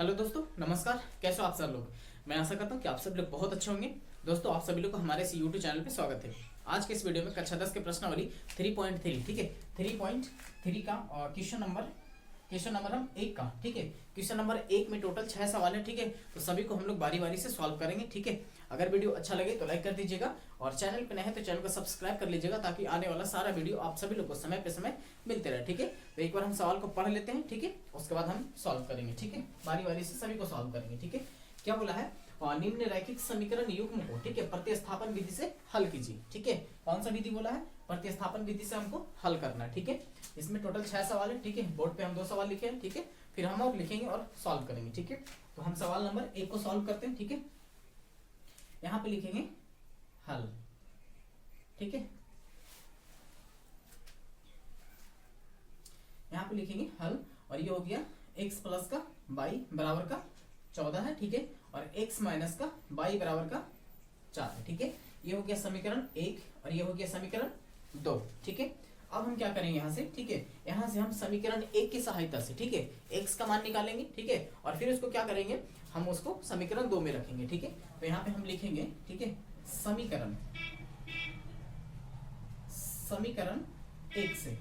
Hello दोस्तों, नमस्कार। कैसे हो आप सब लोग। मैं आशा करता हूँ कि आप सब लोग बहुत अच्छे होंगे। दोस्तों, आप सभी लोग को हमारे इस यूट्यूब चैनल पे स्वागत है। आज के इस वीडियो में कक्षा 10 के प्रश्नावली 3.3, ठीक है, 3.3 का क्वेश्चन नंबर हम 1 का, ठीक है। क्वेश्चन नंबर 1 में टोटल 6 सवाल है, ठीक है। तो सभी को हम लोग बारी बारी से सॉल्व करेंगे, ठीक है। अगर वीडियो अच्छा लगे तो लाइक कर दीजिएगा और चैनल पे नए हैं तो चैनल को सब्सक्राइब कर लीजिएगा, ताकि आने वाला सारा वीडियो आप सभी लोग को समय पे समय मिलते रहे, ठीक है। तो एक बार हम सवाल को पढ़ लेते हैं, ठीक है, उसके बाद हम सॉल्व करेंगे, ठीक है। बारी बारी से सभी को सॉल्व करेंगे, ठीक है। क्या बोला है, और निम्न रैखिक समीकरण युग्म को, ठीक है, प्रतिस्थापन विधि से हल कीजिए, ठीक है। कौन सा विधि बोला है, प्रतिस्थापन विधि से हमको हल करना है, ठीक है। इसमें टोटल 6 सवाल है, ठीक है। बोर्ड पे हम 2 सवाल लिखे हैं, ठीक है। फिर हम और लिखेंगे और सॉल्व करेंगे, ठीक है। तो हम सवाल नंबर 1 को सॉल्व करते हैं, ठीक है। यहाँ पे लिखेंगे हल, ठीक है। यहाँ पे लिखेंगे हल, और ये हो गया x प्लस का y बराबर का 14 है, ठीक है। और x माइनस का y बराबर का 4 है, ठीक है। ये हो गया समीकरण 1 और ये हो गया समीकरण 2, ठीक है। अब हम क्या करेंगे यहाँ से, ठीक है। यहाँ से हम समीकरण 1 की सहायता से, ठीक है, x का मान निकालेंगे, ठीक है। और फिर उसको क्या करेंगे, हम उसको समीकरण 2 में रखेंगे, ठीक है। तो यहाँ पे हम लिखेंगे, ठीक है, समीकरण 1 से,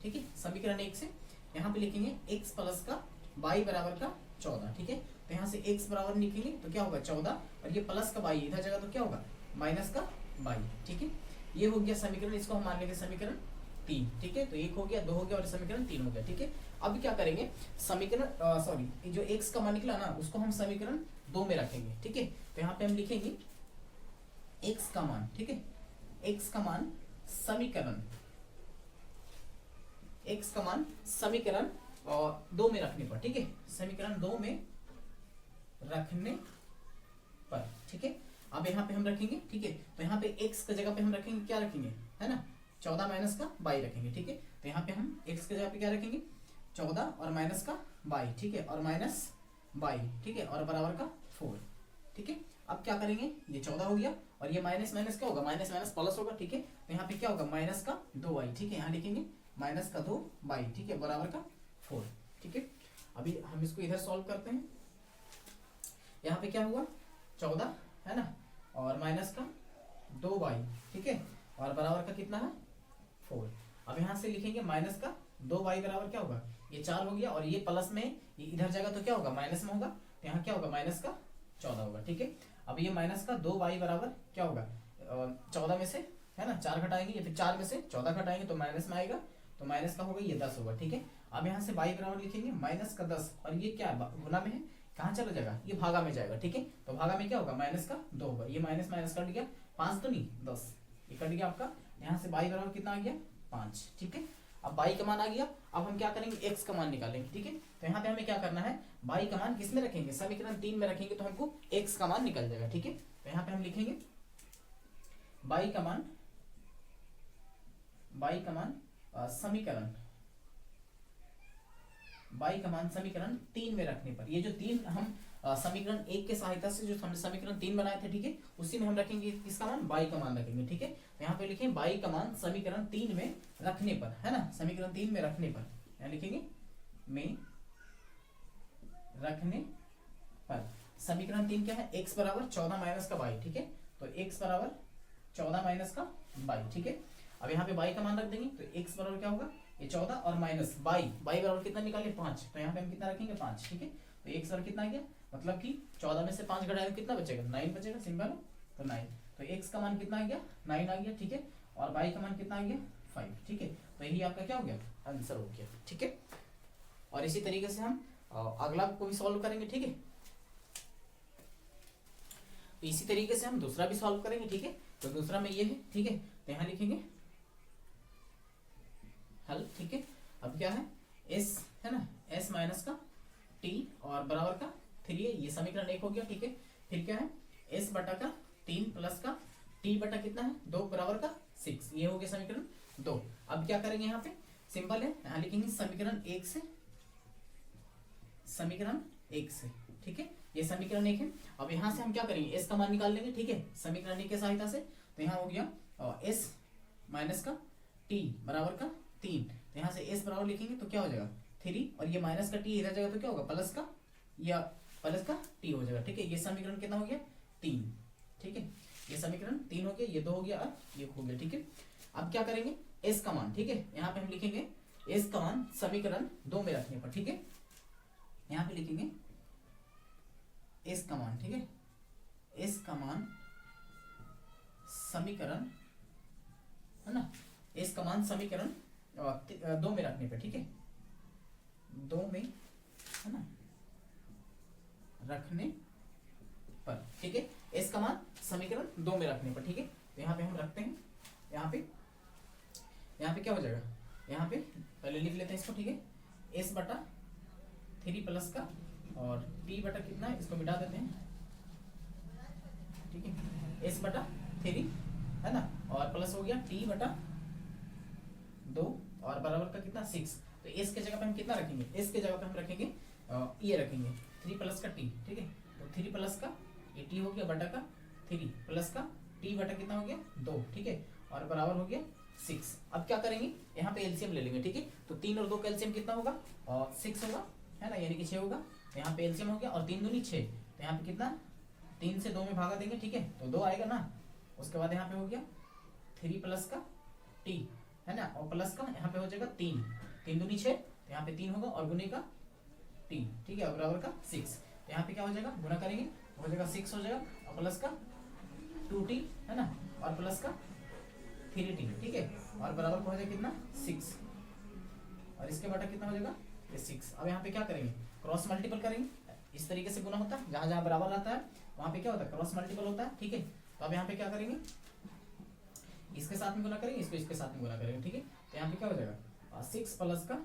ठीक है, समीकरण 1 से यहाँ पे लिखेंगे x प्लस का y बराबर का 14, ठीक है। तो यहाँ से x बराबर लिखेंगे तो क्या होगा 14, और ये प्लस का y इधर जगह तो क्या होगा माइनस का y, ठीक है। ये हो गया समीकरण, इसको हम मान लेंगे समीकरण 3, ठीक है। तो 1 हो गया, 2 हो गया और समीकरण 3 हो गया, ठीक है। अब क्या करेंगे, समीकरण सॉरी जो x का मान निकला ना उसको हम समीकरण 2 में रखेंगे, ठीक है। तो यहाँ पे हम लिखेंगे x का मान, ठीक है, x का मान समीकरण और 2 में रखने पर, ठीक है, समीकरण 2 में रखने पर, ठीक है। अब यहाँ पे हम रखेंगे, ठीक है। तो यहाँ पे x की जगह पे हम रखेंगे, क्या रखेंगे, है ना, 14 माइनस का y रखेंगे, ठीक है। तो यहाँ पे हम x की जगह पे क्या रखेंगे 14 और माइनस का y, ठीक है, और माइनस y, ठीक है, और बराबर का 4, ठीक है। अब क्या करेंगे, ये 14 हो गया और ये माइनस माइनस क्या होगा, माइनस माइनस प्लस होगा, ठीक है। तो यहाँ पे क्या होगा माइनस का 2y, ठीक है, यहाँ लिखेंगे माइनस का 2y, ठीक है, बराबर का 4, ठीक है। अभी हम इसको इधर सॉल्व करते हैं। यहाँ पे क्या हुआ 14 है ना, और माइनस का 2y, ठीक है, और बराबर का कितना है 4। अब यहाँ से लिखेंगे माइनस का 2y बराबर क्या होगा, ये 4 हो गया, और ये प्लस में ये इधर जगह तो क्या होगा माइनस में होगा, तो यहाँ क्या होगा माइनस का 14 होगा, ठीक है। अब ये माइनस का 2y बराबर क्या होगा 14 में से, है ना, 4 घटाएंगे, या फिर 4 में से 14 घटाएंगे तो माइनस में आएगा, तो माइनस का होगा ये 10 होगा, ठीक है। अब यहाँ से y बराबर लिखेंगे माइनस का 10, और ये क्या गुना में है, कहाँ चला जाएगा, ये भागा में जाएगा, ठीक है। तो भागा में क्या होगा माइनस का 2 होगा, ये माइनस माइनस कट गया, 5 तो नहीं 10, ये कट गया आपका। यहाँ से y बराबर कितना आ गया 5, ठीक है। अब y का मान आ गया, अब हम क्या करेंगे x का मान निकालेंगे, ठीक है। तो यहाँ पे हमें क्या करना है, y का मान किस में रखेंगे, समीकरण 3 में रखेंगे, तो हमको x का मान निकल जाएगा, ठीक है। तो यहाँ पे हम लिखेंगे y का मान समीकरण समीकरण 3 में रखने पर, ये जो 3 हम समीकरण 1 के सहायता से जो समीकरण 3 बनाए थे, ठीक है, उसी में हम रखेंगे किसका मान, y का मान रखेंगे, ठीक है। तो यहाँ पे लिखें y का मान समीकरण 3 में रखने पर, है ना, समीकरण 3 में रखने पर, यहाँ लिखेंगे में रखने पर। समीकरण 3 क्या है, x बराबर 14 माइनस का y, ठीक है। तो x बराबर 14 माइनस का y, ठीक है। अब यहाँ पे y का मान रख देंगे, तो x बराबर क्या होगा ये 14 और माइनस y बराबर कितना निकाले 5, तो यहाँ पे हम कितना रखेंगे 5, ठीक है। तो x बराबर कितना आ गया, मतलब कि 14 में से 5 घटाएंगे कितना बचेगा 9 बचेगा, सिंपल है, तो 9। तो x का मान कितना आ गया 9 आ गया, ठीक है, और y का मान कितना आ गया 5, ठीक है। तो यही आपका क्या हो गया आंसर हो गया, ठीक है। और इसी तरीके से हम अगला को भी सॉल्व करेंगे, ठीक है। तो इसी तरीके से हम दूसरा भी सॉल्व करेंगे, ठीक है। तो दूसरा में ये है, ठीक है। तो यहाँ लिखेंगे हल, ठीक है। अब क्या है s, है ना, s माइनस का t और बराबर का 3 है, ये समीकरण 1 हो गया, ठीक है। फिर क्या है s बटा का 3 प्लस का t बटा कितना है 2 बराबर का 6, ये हो गया समीकरण 2। अब क्या करेंगे, यहाँ पे सिंपल है, यहाँ लिखेंगे समीकरण 1 से, ठीक है, ये समीकरण 1 है। अब यहाँ से हम क्या करेंगे s का मान निकाल लेंगे, ठीक है, समीकरण 1 की सहायता से। तो यहाँ हो गया s माइनस का t बराबर का 3, तो यहाँ से s बराबर लिखेंगे तो क्या हो जाएगा 3 और ये माइनस का टी इधर जाएगा तो क्या होगा प्लस का या प्लस का टी हो जाएगा। ठीक है, ये समीकरण कितना हो गया 3। ठीक है, ये समीकरण 3 हो गया, ये 2 हो गया और ये हो गया। ठीक है, अब क्या करेंगे एस का मान, ठीक है यहाँ पे हम लिखेंगे एस का मान समीकरण 2 में रखने पर। ठीक है, यहाँ पे लिखेंगे एस का मान, ठीक है एस का मान समीकरण है ना, एस का मान समीकरण 2 में रखने पे। ठीक है, 2 में है ना रखने पर। ठीक है, एस का मान समीकरण 2 में रखने पर। ठीक है, तो यहाँ पे हम रखते हैं, यहाँ पे क्या हो जाएगा, यहाँ पे पहले लिख लेते हैं इसको। ठीक है, एस बटा 3 प्लस का और टी बटा कितना है इसको मिटा देते हैं। ठीक है, एस बटा 3 है ना और प्लस हो गया टी बटा 2 और बराबर का कितना 6। तो एस के जगह पे हम कितना रखेंगे, एस के जगह पे हम रखेंगे ये रखेंगे 3 प्लस का टी। ठीक है, तो 3 प्लस का ये टी हो गया बटा का 3 प्लस का टी बटा कितना हो गया 2। ठीक है, और बराबर हो गया 6। अब क्या करेंगे यहाँ पे एलसीएम ले लेंगे। ठीक है, तो 3 और 2 का एलसीएम कितना होगा और 6 होगा है ना, यानी कि 6 होगा। यहाँ पे एलसीएम हो गया और 3 दूनी 6, तो यहाँ पे कितना 3 से 2 में भागा देंगे। ठीक है, तो 2 आएगा ना। उसके बाद यहाँ पे हो गया 3 प्लस का टी है ना और प्लस का यहाँ पे हो जाएगा 3 दूनी 6, तो यहाँ पे 3 होगा और गुने का टी। ठीक है, और बराबर का 6, तो यहाँ पे क्या हो जाएगा गुना करेंगे हो जाएगा 6 हो जाएगा और प्लस का 2t है ना और प्लस का 3t। ठीक है, और बराबर का हो जाएगा कितना 6 और इसके बटा कितना हो जाएगा ये 6। अब यहाँ पे क्या करेंगे क्रॉस मल्टीपल करेंगे, इस तरीके से गुना होता है, जहां जहां बराबर आता है वहां पे क्या होता है क्रॉस मल्टीपल होता है। ठीक है, तो अब यहाँ पे क्या करेंगे इसके साथ में गुना करेंगे, इसको इसके साथ में गुना करेंगे। ठीक है, तो यहाँ पे क्या हो जाएगा 6 प्लस का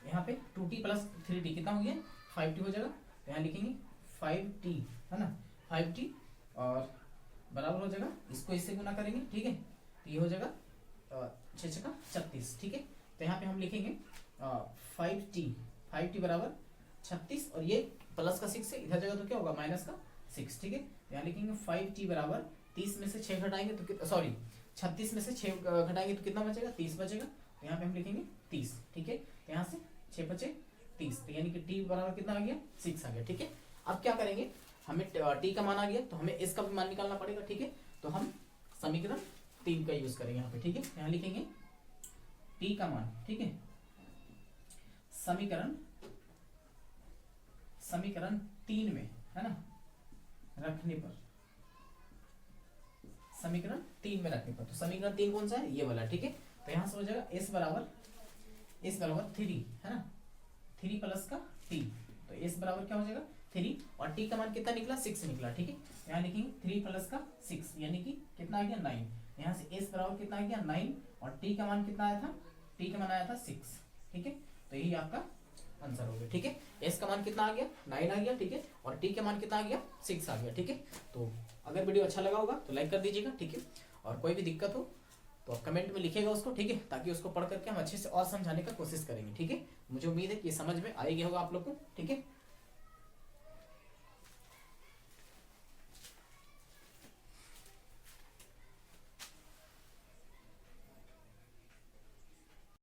यहाँ पे 2t प्लस 3t कितना हो गया 5t हो जाएगा। तो यहाँ लिखेंगे 5t है ना 5t और बराबर हो जाएगा इसको इससे गुना करेंगे। ठीक है, तो ये हो जाएगा 6 का 36। ठीक है, तो यहाँ पे हम लिखेंगे 5t बराबर 36 और ये प्लस का 6 से इधर जगह तो क्या होगा माइनस का 6। ठीक है, यहाँ लिखेंगे 5t बराबर 30 में से 6 घटाएंगे तो सॉरी 36 में से 6 घटाएंगे तो कितना बचेगा 30 बचेगा। तो यहाँ पे हम लिखेंगे 30। ठीक है, तो यहाँ से 6 बचे 30, तो यानी कि t बराबर कितना आ गया 6 आ गया। ठीक है, अब क्या करेंगे हमें t का मान आ गया तो हमें इसका भी मान निकालना पड़ेगा। ठीक है, तो हम समीकरण 3 का यूज करेंगे यहाँ पे। ठीक है, यहाँ लिखेंगे t का मान। ठीक है, समीकरण 3 में है ना रखने पर, समीकरण 3 में रखने पर। तो समीकरण 3 कौन सा है ये वाला। ठीक है, तो यहां से हो जाएगा s बराबर 3 है ना 3 प्लस का t, तो s बराबर क्या हो जाएगा 3 और t का मान कितना निकला 6 निकला। ठीक है, यहाँ लिखेंगे 3 प्लस का 6 यानी कि कितना आ गया 9। यहाँ से s बराबर कितना आ गया 9 और t का मान कितना आया था, t का मान आया था 6। ठीक है, तो यही आपका आंसर हो गया। ठीक है, s का मान कितना आ गया 9 आ गया। ठीक है, और t का मान कितना आ गया 6 आ गया। ठीक है, तो अगर वीडियो अच्छा लगा होगा तो लाइक कर दीजिएगा। ठीक है, और कोई भी दिक्कत हो तो आप कमेंट में लिखिएगा उसको। ठीक है, ताकि उसको पढ़ करके हम अच्छे से और समझाने का कोशिश करेंगे। ठीक है, मुझे उम्मीद है कि समझ में आ ही गया होगा आप लोग को। ठीक है।